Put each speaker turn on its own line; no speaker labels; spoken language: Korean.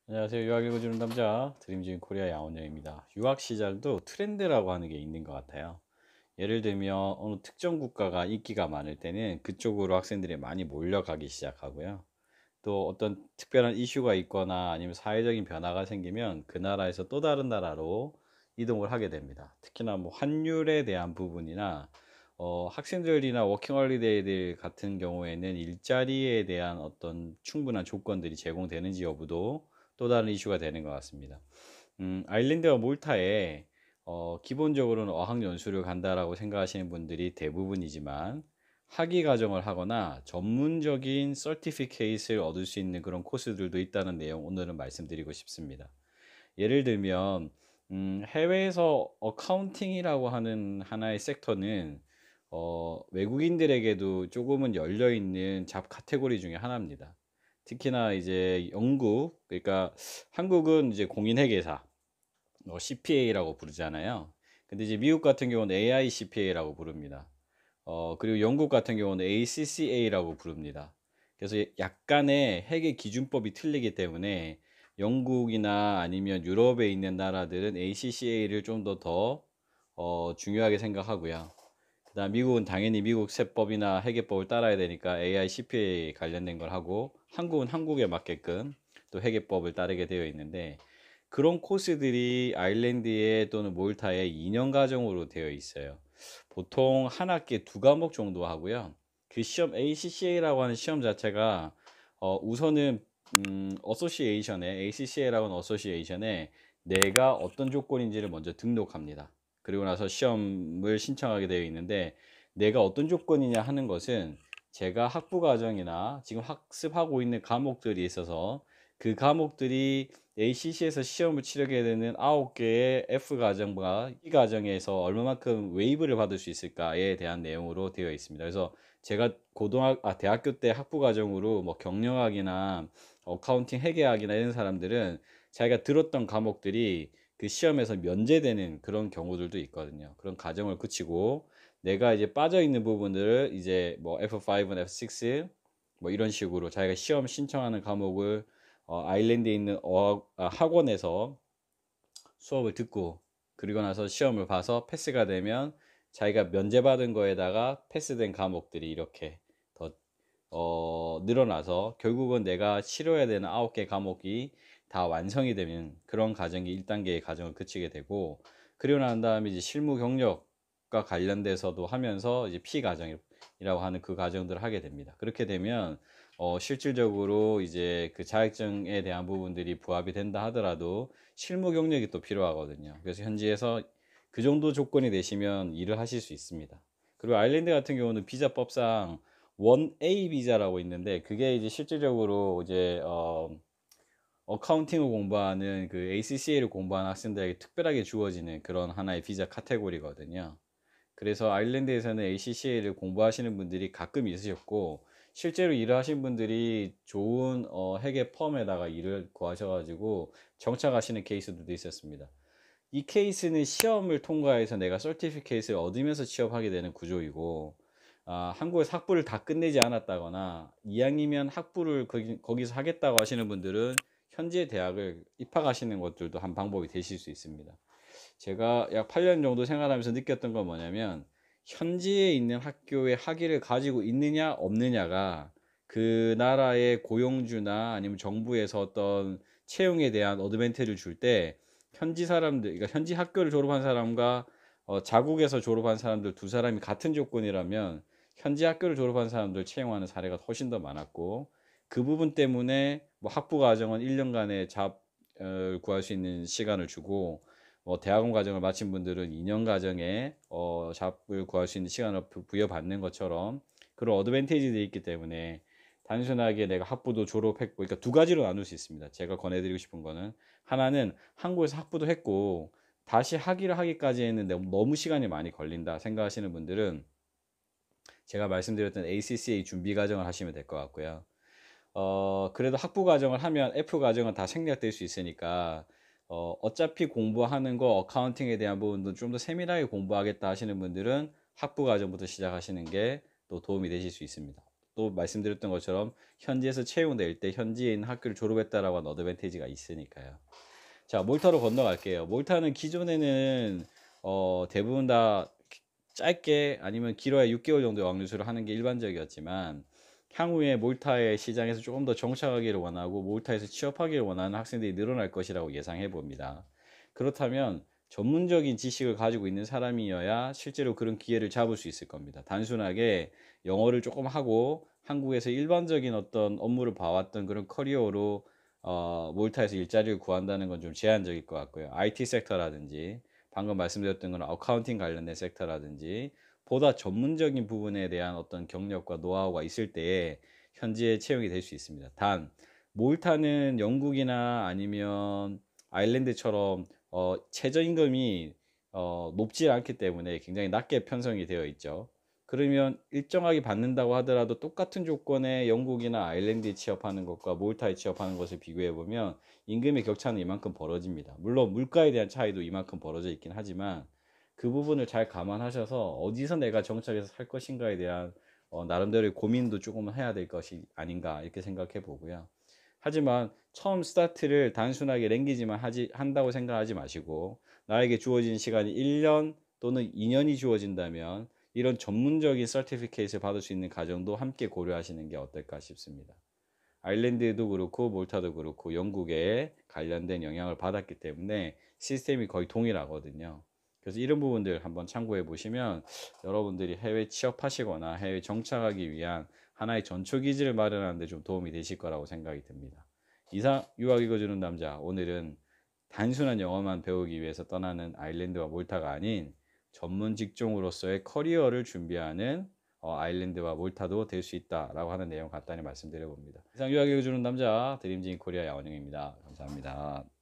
안녕하세요. 유학 읽어주는 남자 드림즈인 코리아 양원영입니다. 유학 시장도 트렌드라고 하는 게 있는 것 같아요. 예를 들면 어느 특정 국가가 인기가 많을 때는 그쪽으로 학생들이 많이 몰려가기 시작하고요. 또 어떤 특별한 이슈가 있거나 아니면 사회적인 변화가 생기면 그 나라에서 또 다른 나라로 이동을 하게 됩니다. 특히나 뭐 환율에 대한 부분이나 학생들이나 워킹홀리데이들 같은 경우에는 일자리에 대한 어떤 충분한 조건들이 제공되는지 여부도 또 다른 이슈가 되는 것 같습니다. 아일랜드와 몰타에 기본적으로는 어학연수를 간다라고 생각하시는 분들이 대부분이지만 학위 과정을 하거나 전문적인 서티피케이트를 얻을 수 있는 그런 코스들도 있다는 내용 오늘은 말씀드리고 싶습니다. 예를 들면 해외에서 어카운팅이라고 하는 하나의 섹터는 외국인들에게도 조금은 열려 있는 잡 카테고리 중에 하나입니다. 특히나 이제 영국, 그러니까 한국은 이제 공인회계사 CPA라고 부르잖아요. 근데 이제 미국 같은 경우는 AICPA라고 부릅니다. 그리고 영국 같은 경우는 ACCA라고 부릅니다. 그래서 약간의 회계 기준법이 틀리기 때문에 영국이나 아니면 유럽에 있는 나라들은 ACCA를 좀 더 중요하게 생각하고요. 그다음 미국은 당연히 미국 세법이나 회계법을 따라야 되니까 AICPA 관련된 걸 하고, 한국은 한국에 맞게끔 또 회계법을 따르게 되어 있는데, 그런 코스들이 아일랜드에 또는 몰타에 2년 과정으로 되어 있어요. 보통 한 학기에 두 과목 정도 하고요. 그 시험 ACCA라고 하는 시험 자체가 우선은 어소시에이션에 ACCA라고 하는 어소시에이션에 내가 어떤 조건인지를 먼저 등록합니다. 그리고 나서 시험을 신청하게 되어 있는데, 내가 어떤 조건이냐 하는 것은 제가 학부 과정이나 지금 학습하고 있는 과목들이 있어서 그 과목들이 ACC에서 시험을 치르게 되는 9개의 F 과정과 E 과정에서 얼마만큼 웨이브를 받을 수 있을까에 대한 내용으로 되어 있습니다. 그래서 제가 대학교 때 학부 과정으로 뭐 경영학이나 어카운팅 회계학이나 이런 사람들은 자기가 들었던 과목들이 그 시험에서 면제되는 그런 경우들도 있거든요. 그런 과정을 거치고 내가 이제 빠져 있는 부분들을 이제 뭐 F5는 F6 뭐 이런 식으로 자기가 시험 신청하는 과목을 아일랜드에 있는 학원에서 수업을 듣고, 그리고 나서 시험을 봐서 패스가 되면 자기가 면제받은 거에다가 패스된 과목들이 이렇게 더 늘어나서 결국은 내가 치러야 되는 9개 과목이 다 완성이 되면 그런 과정이 1단계의 과정을 거치게 되고, 그리고 난 다음에 이제 실무 경력과 관련돼서도 하면서 이제 P 과정이라고 하는 그 과정들을 하게 됩니다. 그렇게 되면 실질적으로 이제 그 자격증에 대한 부분들이 부합이 된다 하더라도 실무 경력이 또 필요하거든요. 그래서 현지에서 그 정도 조건이 되시면 일을 하실 수 있습니다. 그리고 아일랜드 같은 경우는 비자법상 1A 비자라고 있는데, 그게 이제 실질적으로 이제 어카운팅을 공부하는 그 ACCA를 공부하는 학생들에게 특별하게 주어지는 그런 하나의 비자 카테고리거든요. 그래서 아일랜드에서는 ACCA를 공부하시는 분들이 가끔 있으셨고, 실제로 일을 하신 분들이 좋은 회계 펌에다가 일을 구하셔가지고 정착하시는 케이스들도 있었습니다. 이 케이스는 시험을 통과해서 내가 서티피케이트를 얻으면서 취업하게 되는 구조이고, 한국에서 학부를 다 끝내지 않았다거나 이왕이면 학부를 거기서 하겠다고 하시는 분들은 현지의 대학을 입학하시는 것들도 한 방법이 되실 수 있습니다. 제가 약 8년 정도 생활하면서 느꼈던 건 뭐냐면, 현지에 있는 학교에 학위를 가지고 있느냐 없느냐가 그 나라의 고용주나 아니면 정부에서 어떤 채용에 대한 어드밴티지를 줄 때, 현지 사람들, 그러니까 현지 학교를 졸업한 사람과 자국에서 졸업한 사람들 두 사람이 같은 조건이라면 현지 학교를 졸업한 사람들 채용하는 사례가 훨씬 더 많았고, 그 부분 때문에 뭐 학부 과정은 1년간의 잡 구할 수 있는 시간을 주고, 대학원 과정을 마친 분들은 2년 과정에 잡을 구할 수 있는 시간을 부여받는 것처럼 그런 어드밴티지들이 있기 때문에, 단순하게 내가 학부도 졸업했고, 그러니까 두 가지로 나눌 수 있습니다. 제가 권해드리고 싶은 거는, 하나는 한국에서 학부도 했고 다시 학위를 하기까지는 너무 시간이 많이 걸린다 생각하시는 분들은 제가 말씀드렸던 ACCA 준비 과정을 하시면 될 것 같고요. 그래도 학부 과정을 하면 F 과정은 다 생략될 수 있으니까, 어차피 공부하는 거 어카운팅에 대한 부분도 좀 더 세밀하게 공부하겠다 하시는 분들은 학부 과정부터 시작하시는 게 또 도움이 되실 수 있습니다. 또 말씀드렸던 것처럼 현지에서 채용될 때 현지에 있는 학교를 졸업했다라고 하는 어드밴티지가 있으니까요. 자, 몰타로 건너갈게요. 몰타는 기존에는 대부분 다 짧게 아니면 길어야 6개월 정도의 왕류수를 하는 게 일반적이었지만 향후에 몰타의 시장에서 조금 더 정착하기를 원하고 몰타에서 취업하기를 원하는 학생들이 늘어날 것이라고 예상해 봅니다. 그렇다면 전문적인 지식을 가지고 있는 사람이어야 실제로 그런 기회를 잡을 수 있을 겁니다. 단순하게 영어를 조금 하고 한국에서 일반적인 어떤 업무를 봐왔던 그런 커리어로 몰타에서 일자리를 구한다는 건 좀 제한적일 것 같고요. IT 섹터라든지 방금 말씀드렸던 건 어카운팅 관련된 섹터라든지 보다 전문적인 부분에 대한 어떤 경력과 노하우가 있을 때에 현지에 채용이 될 수 있습니다. 단 몰타는 영국이나 아니면 아일랜드처럼 최저임금이 높지 않기 때문에 굉장히 낮게 편성이 되어 있죠. 그러면 일정하게 받는다고 하더라도 똑같은 조건의 영국이나 아일랜드에 취업하는 것과 몰타에 취업하는 것을 비교해 보면 임금의 격차는 이만큼 벌어집니다. 물론 물가에 대한 차이도 이만큼 벌어져 있긴 하지만 그 부분을 잘 감안하셔서 어디서 내가 정착해서 살 것인가에 대한 나름대로의 고민도 조금 해야 될 것이 아닌가 이렇게 생각해 보고요. 하지만 처음 스타트를 단순하게 랭귀지만 한다고 생각하지 마시고 나에게 주어진 시간이 1년 또는 2년이 주어진다면 이런 전문적인 서티피케이트를 받을 수 있는 과정도 함께 고려하시는 게 어떨까 싶습니다. 아일랜드도 그렇고 몰타도 그렇고 영국에 관련된 영향을 받았기 때문에 시스템이 거의 동일하거든요. 그래서 이런 부분들 한번 참고해 보시면 여러분들이 해외 취업하시거나 해외 정착하기 위한 하나의 전초 기지를 마련하는 데 좀 도움이 되실 거라고 생각이 듭니다. 이상 유학 읽어주는 남자, 오늘은 단순한 영어만 배우기 위해서 떠나는 아일랜드와 몰타가 아닌 전문 직종으로서의 커리어를 준비하는 아일랜드와 몰타도 될 수 있다라고 하는 내용 간단히 말씀드려 봅니다. 이상 유학 읽어주는 남자 드림진 코리아 양원영입니다. 감사합니다.